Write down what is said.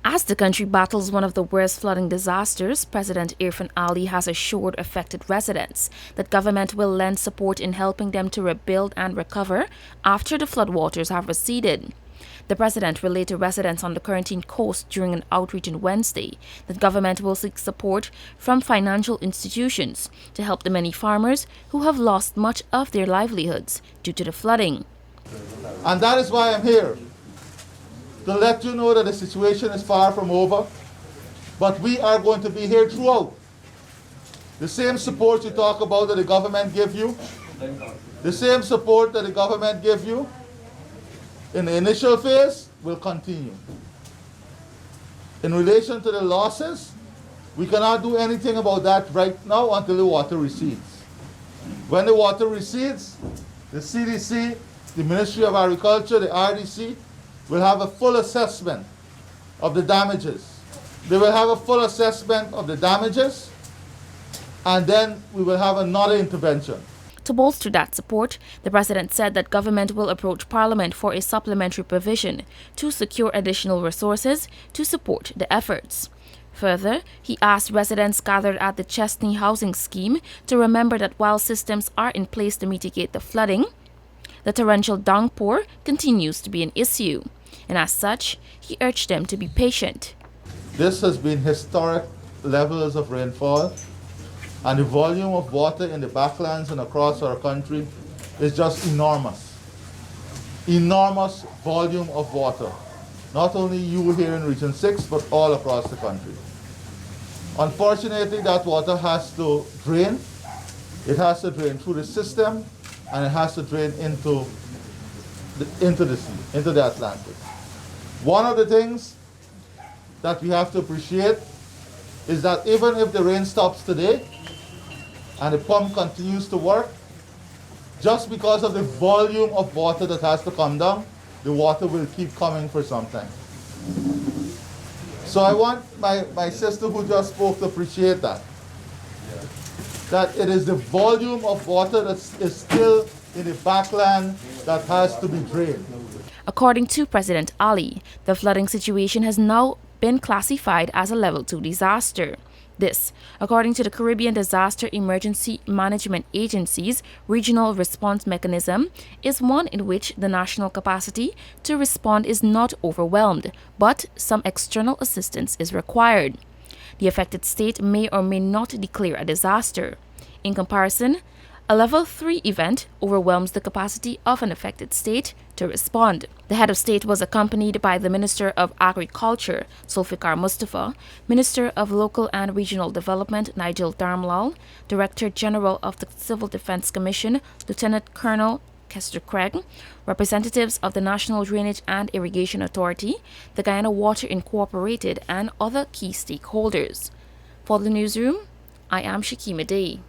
As the country battles one of the worst flooding disasters, President Irfaan Ali has assured affected residents that government will lend support in helping them to rebuild and recover after the floodwaters have receded. The president relayed to residents on the Corentyne Coast during an outreach on Wednesday that government will seek support from financial institutions to help the many farmers who have lost much of their livelihoods due to the flooding. And that is why I'm here, to let you know that the situation is far from over, but we are going to be here throughout. The same support you talk about that the government give you, the same support that the government give you in the initial phase will continue. In relation to the losses, we cannot do anything about that right now until the water recedes. When the water recedes, the CDC, the Ministry of Agriculture, the RDC, will have a full assessment of the damages. They will have a full assessment of the damages, and then we will have another intervention. To bolster that support, the president said that government will approach Parliament for a supplementary provision to secure additional resources to support the efforts. Further, he asked residents gathered at the Chesney Housing Scheme to remember that while systems are in place to mitigate the flooding, the torrential downpour continues to be an issue, and as such, he urged them to be patient. This has been historic levels of rainfall, and the volume of water in the backlands and across our country is just enormous. Enormous volume of water. Not only you here in Region 6, but all across the country. Unfortunately, that water has to drain. It has to drain through the system, and it has to drain into the sea, into the Atlantic. One of the things that we have to appreciate is that even if the rain stops today and the pump continues to work, just because of the volume of water that has to come down, the water will keep coming for some time. So I want my sister who just spoke to appreciate that. That it is the volume of water that is still in the backland that has to be drained. According to President Ali, the flooding situation has now been classified as a Level 2 disaster. This, according to the Caribbean Disaster Emergency Management Agency's regional response mechanism, is one in which the national capacity to respond is not overwhelmed, but some external assistance is required. The affected state may or may not declare a disaster. In comparison, a Level 3 event overwhelms the capacity of an affected state to respond. The head of state was accompanied by the Minister of Agriculture, Zulfikar Mustafa, Minister of Local and Regional Development, Nigel Darmlal, Director General of the Civil Defense Commission, Lieutenant Colonel Kester Craig, representatives of the National Drainage and Irrigation Authority, the Guyana Water Incorporated, and other key stakeholders. For the newsroom, I am Shakima Day.